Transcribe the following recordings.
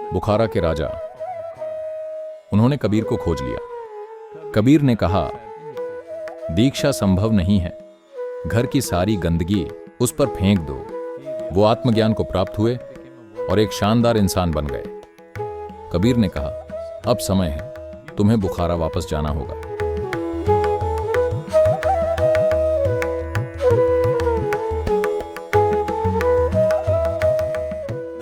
बुखारा के राजा। उन्होंने कबीर को खोज लिया। कबीर ने कहा, दीक्षा संभव नहीं है, घर की सारी गंदगी उस पर फेंक दो। वो आत्मज्ञान को प्राप्त हुए और एक शानदार इंसान बन गए। कबीर ने कहा, अब समय है, तुम्हें बुखारा वापस जाना होगा।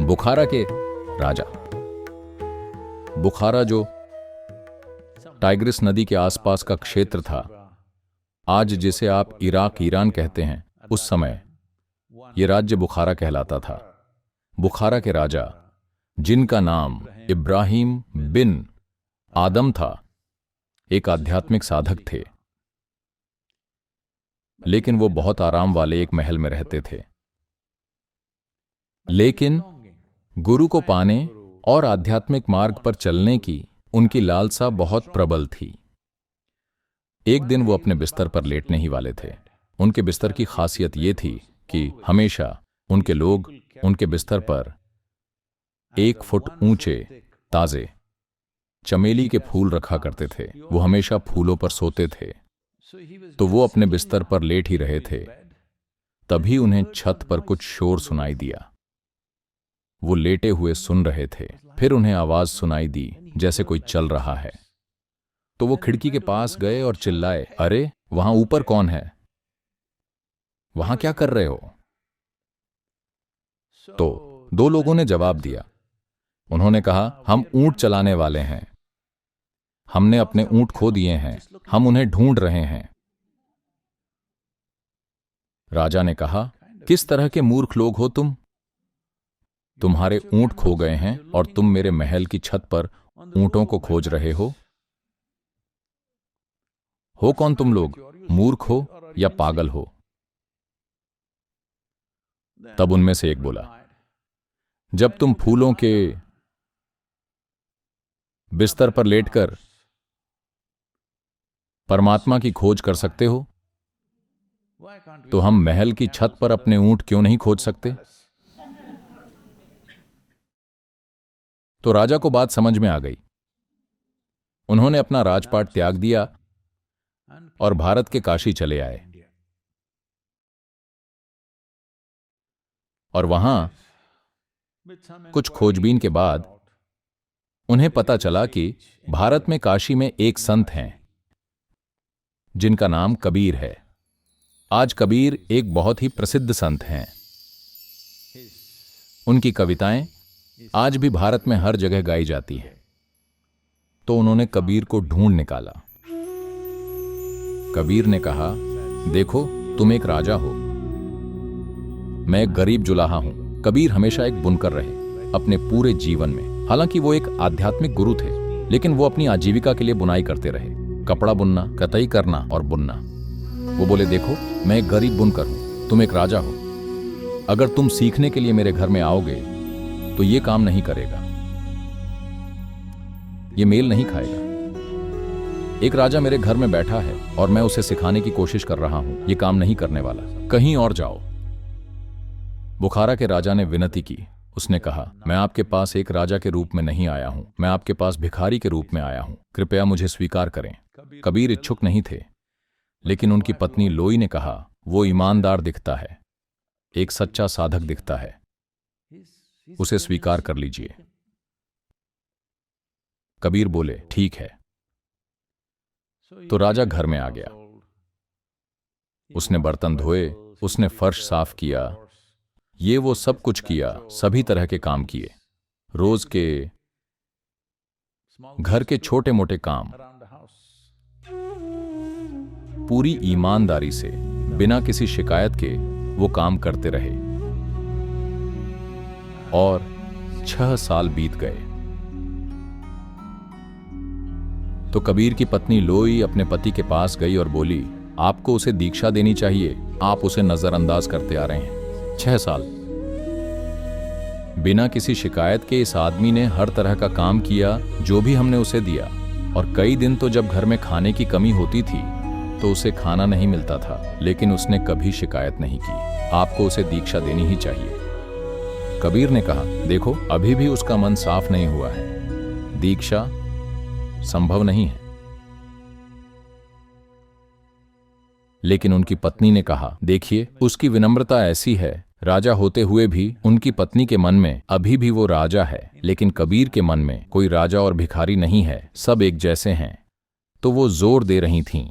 बुखारा के राजा। बुखारा जो टाइग्रिस नदी के आसपास का क्षेत्र था, आज जिसे आप इराक ईरान कहते हैं, उस समय यह राज्य बुखारा कहलाता था। बुखारा के राजा, जिनका नाम इब्राहिम बिन आदम था, एक आध्यात्मिक साधक थे, लेकिन वो बहुत आराम वाले एक महल में रहते थे। लेकिन गुरु को पाने और आध्यात्मिक मार्ग पर चलने की उनकी लालसा बहुत प्रबल थी। एक दिन वो अपने बिस्तर पर लेटने ही वाले थे। उनके बिस्तर की खासियत ये थी कि हमेशा उनके लोग उनके बिस्तर पर 1 फुट ऊंचे ताजे चमेली के फूल रखा करते थे। वो हमेशा फूलों पर सोते थे। तो वो अपने बिस्तर पर लेट ही रहे थे, तभी उन्हें छत पर कुछ शोर सुनाई दिया। वो लेटे हुए सुन रहे थे, फिर उन्हें आवाज सुनाई दी जैसे कोई चल रहा है। तो वो खिड़की के पास गए और चिल्लाए, अरे वहां ऊपर कौन है? वहां क्या कर रहे हो? तो 2 लोगों ने जवाब दिया। उन्होंने कहा, हम ऊंट चलाने वाले हैं, हमने अपने ऊंट खो दिए हैं, हम उन्हें ढूंढ रहे हैं। राजा ने कहा, किस तरह के मूर्ख लोग हो तुम? तुम्हारे ऊंट खो गए हैं और तुम मेरे महल की छत पर ऊंटों को खोज रहे हो? कौन तुम लोग? मूर्ख हो या पागल हो? तब उनमें से एक बोला, जब तुम फूलों के बिस्तर पर लेटकर परमात्मा की खोज कर सकते हो, तो हम महल की छत पर अपने ऊंट क्यों नहीं खोज सकते? तो राजा को बात समझ में आ गई। उन्होंने अपना राजपाट त्याग दिया और भारत के काशी चले आए। और वहां कुछ खोजबीन के बाद उन्हें पता चला कि भारत में काशी में एक संत हैं जिनका नाम कबीर है। आज कबीर एक बहुत ही प्रसिद्ध संत हैं। उनकी कविताएं आज भी भारत में हर जगह गाई जाती हैं। तो उन्होंने कबीर को ढूंढ निकाला। कबीर ने कहा, देखो तुम एक राजा हो, मैं एक गरीब जुलाहा हूं। कबीर हमेशा एक बुनकर रहे अपने पूरे जीवन में। हालांकि वो एक आध्यात्मिक गुरु थे, लेकिन वो अपनी आजीविका के लिए बुनाई करते रहे। कपड़ा बुनना, कताई करना और बुनना। वो बोले, देखो मैं एक गरीब बुनकर हूं, तुम एक राजा हो। अगर तुम सीखने के लिए मेरे घर में आओगे तो ये काम नहीं करेगा, ये मेल नहीं खाएगा। एक राजा मेरे घर में बैठा है और मैं उसे सिखाने की कोशिश कर रहा हूं, ये काम नहीं करने वाला, कहीं और जाओ। बुखारा के राजा ने विनती की। उसने कहा, मैं आपके पास एक राजा के रूप में नहीं आया हूं, मैं आपके पास भिखारी के रूप में आया हूं, कृपया मुझे स्वीकार करें। कबीर इच्छुक नहीं थे, लेकिन उनकी पत्नी लोई ने कहा, वो ईमानदार दिखता है, एक सच्चा साधक दिखता है, उसे स्वीकार कर लीजिए। कबीर बोले, ठीक है। तो राजा घर में आ गया। उसने बर्तन धोए, उसने फर्श साफ किया, ये वो सब कुछ किया, सभी तरह के काम किए। रोज के घर के छोटे मोटे काम पूरी ईमानदारी से, बिना किसी शिकायत के वो काम करते रहे। और 6 साल बीत गए। तो कबीर की पत्नी लोई अपने पति के पास गई और बोली, आपको उसे दीक्षा देनी चाहिए, आप उसे नजरअंदाज करते आ रहे हैं। 6 साल बिना किसी शिकायत के इस आदमी ने हर तरह का काम किया जो भी हमने उसे दिया। और कई दिन तो जब घर में खाने की कमी होती थी तो उसे खाना नहीं मिलता था, लेकिन उसने कभी शिकायत नहीं की। आपको उसे दीक्षा देनी ही चाहिए। कबीर ने कहा, देखो अभी भी उसका मन साफ नहीं हुआ है, दीक्षा संभव नहीं है। लेकिन उनकी पत्नी ने कहा, देखिए उसकी विनम्रता ऐसी है, राजा होते हुए भी उनकी पत्नी के मन में अभी भी वो राजा है, लेकिन कबीर के मन में कोई राजा और भिखारी नहीं है, सब एक जैसे हैं। तो वो जोर दे रही थीं।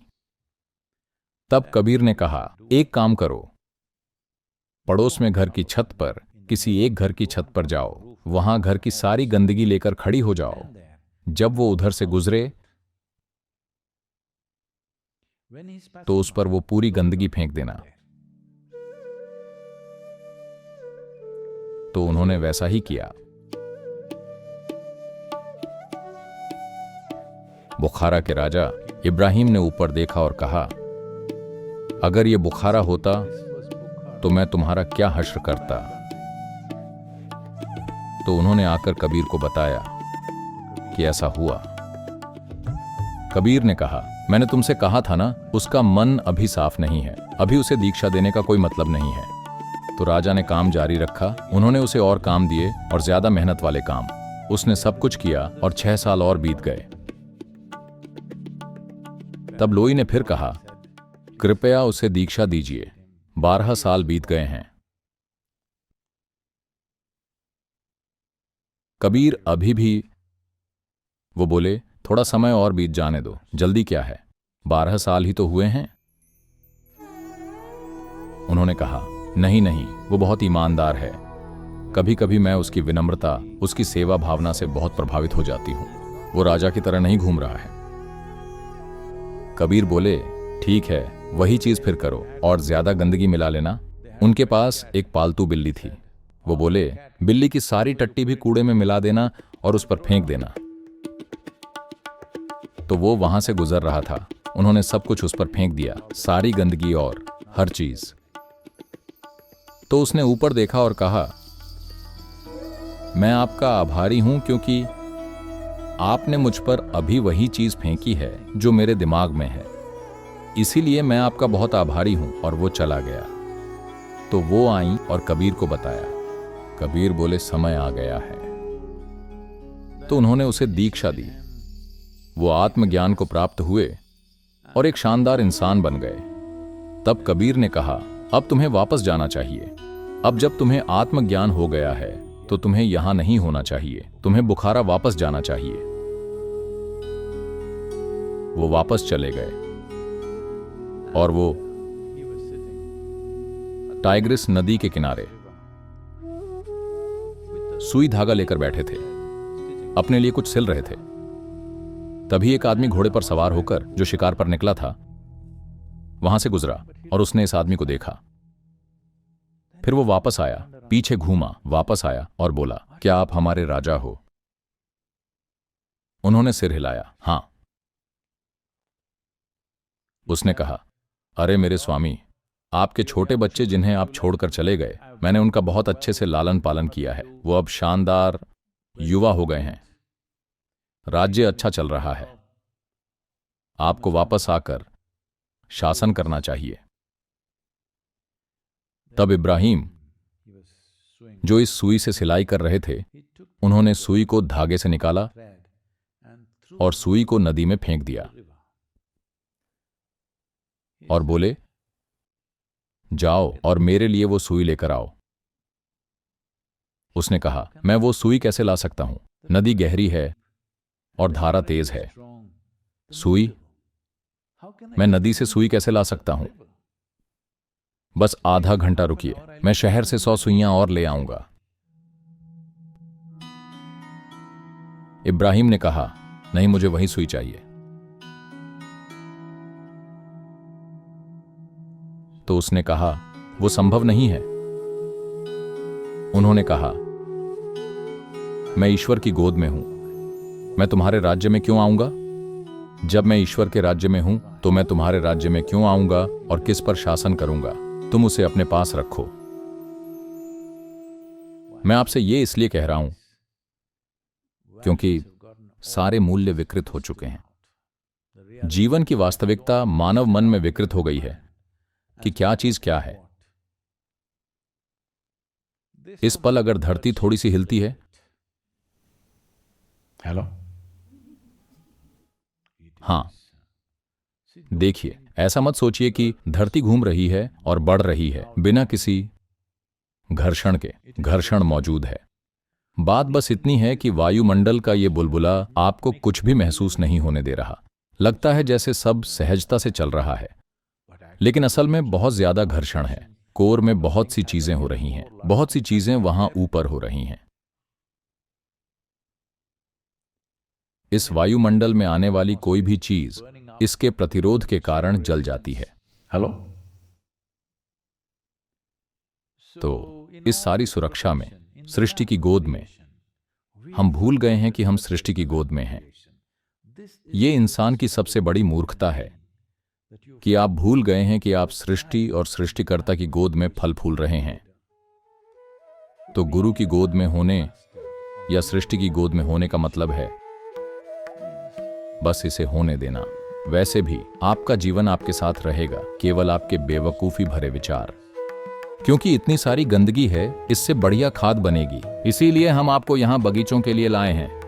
तब कबीर ने कहा, एक काम करो, पड़ोस में घर की छत पर, किसी एक घर की छत पर जाओ, वहां घर की सारी गंदगी लेकर खड़ी हो जाओ। जब वो उधर से गुजरे तो उस पर वो पूरी गंदगी फेंक देना। तो उन्होंने वैसा ही किया। बुखारा के राजा इब्राहिम ने ऊपर देखा और कहा, अगर ये बुखारा होता तो मैं तुम्हारा क्या हश्र करता। तो उन्होंने आकर कबीर को बताया कि ऐसा हुआ। कबीर ने कहा, मैंने तुमसे कहा था ना, उसका मन अभी साफ नहीं है, अभी उसे दीक्षा देने का कोई मतलब नहीं है। तो राजा ने काम जारी रखा। उन्होंने उसे और काम दिए और ज्यादा मेहनत वाले काम। उसने सब कुछ किया और 6 साल और बीत गए। तब लोई ने फिर कहा, कृपया उसे दीक्षा दीजिए। 12 साल बीत गए हैं। कबीर अभी भी वो बोले, थोड़ा समय और बीत जाने दो, जल्दी क्या है, 12 साल ही तो हुए हैं। उन्होंने कहा, नहीं नहीं, वो बहुत ईमानदार है। कभी कभी मैं उसकी विनम्रता, उसकी सेवा भावना से बहुत प्रभावित हो जाती हूं। वो राजा की तरह नहीं घूम रहा है। कबीर बोले, ठीक है, वही चीज फिर करो और ज्यादा गंदगी मिला लेना। उनके पास एक पालतू बिल्ली थी। वो बोले, बिल्ली की सारी टट्टी भी कूड़े में मिला देना और उस पर फेंक देना। तो वो वहां से गुजर रहा था। उन्होंने सब कुछ उस पर फेंक दिया, सारी गंदगी और हर चीज। तो उसने ऊपर देखा और कहा, मैं आपका आभारी हूं क्योंकि आपने मुझ पर अभी वही चीज फेंकी है जो मेरे दिमाग में है, इसीलिए मैं आपका बहुत आभारी हूं। और वो चला गया। तो वो आई और कबीर को बताया। कबीर बोले, समय आ गया है। तो उन्होंने उसे दीक्षा दी। वो आत्मज्ञान को प्राप्त हुए और एक शानदार इंसान बन गए। तब कबीर ने कहा, अब तुम्हें वापस जाना चाहिए। अब जब तुम्हें आत्मज्ञान हो गया है तो तुम्हें यहां नहीं होना चाहिए, तुम्हें बुखारा वापस जाना चाहिए। वो वापस चले गए और वो टाइग्रिस नदी के किनारे सुई धागा लेकर बैठे थे, अपने लिए कुछ सिल रहे थे। तभी एक आदमी घोड़े पर सवार होकर, जो शिकार पर निकला था, वहां से गुजरा और उसने इस आदमी को देखा। फिर वो वापस आया, पीछे घूमा, वापस आया और बोला, क्या आप हमारे राजा हो? उन्होंने सिर हिलाया, हां। उसने कहा, अरे मेरे स्वामी, आपके छोटे बच्चे जिन्हें आप छोड़कर चले गए, मैंने उनका बहुत अच्छे से लालन पालन किया है। वो अब शानदार युवा हो गए हैं, राज्य अच्छा चल रहा है। आपको वापस आकर शासन करना चाहिए। तब इब्राहिम, जो इस सुई से सिलाई कर रहे थे, उन्होंने सुई को धागे से निकाला और सुई को नदी में फेंक दिया और बोले, जाओ और मेरे लिए वो सुई लेकर आओ। उसने कहा, मैं वो सुई कैसे ला सकता हूं? नदी गहरी है और धारा तेज है। सुई? मैं नदी से सुई कैसे ला सकता हूं? बस आधा घंटा रुकिए, मैं शहर से 100 सुइयां और ले आऊंगा। इब्राहिम ने कहा, नहीं, मुझे वही सुई चाहिए। तो उसने कहा, वो संभव नहीं है। उन्होंने कहा, मैं ईश्वर की गोद में हूं, मैं तुम्हारे राज्य में क्यों आऊंगा? जब मैं ईश्वर के राज्य में हूं तो मैं तुम्हारे राज्य में क्यों आऊंगा और किस पर शासन करूंगा? तुम उसे अपने पास रखो। मैं आपसे ये इसलिए कह रहा हूं क्योंकि सारे मूल्य विकृत हो चुके हैं। जीवन की वास्तविकता मानव मन में विकृत हो गई है कि क्या चीज क्या है। इस पल अगर धरती थोड़ी सी हिलती है, हेलो, हाँ, देखिए, ऐसा मत सोचिए कि धरती घूम रही है और बढ़ रही है बिना किसी घर्षण के। घर्षण मौजूद है। बात बस इतनी है कि वायुमंडल का ये बुलबुला आपको कुछ भी महसूस नहीं होने दे रहा। लगता है जैसे सब सहजता से चल रहा है, लेकिन असल में बहुत ज्यादा घर्षण है। कोर में बहुत सी चीजें हो रही हैं, बहुत सी चीजें वहां ऊपर हो रही हैं। इस वायुमंडल में आने वाली कोई भी चीज इसके प्रतिरोध के कारण जल जाती है। हेलो। तो इस सारी सुरक्षा में, सृष्टि की गोद में, हम भूल गए हैं कि हम सृष्टि की गोद में हैं। ये इंसान की सबसे बड़ी मूर्खता है कि आप भूल गए हैं कि आप सृष्टि और सृष्टिकर्ता की गोद में फल फूल रहे हैं। तो गुरु की गोद में होने या सृष्टि की गोद में होने का मतलब है बस इसे होने देना। वैसे भी आपका जीवन आपके साथ रहेगा, केवल आपके बेवकूफी भरे विचार। क्योंकि इतनी सारी गंदगी है, इससे बढ़िया खाद बनेगी। इसीलिए हम आपको यहां बगीचों के लिए लाए हैं।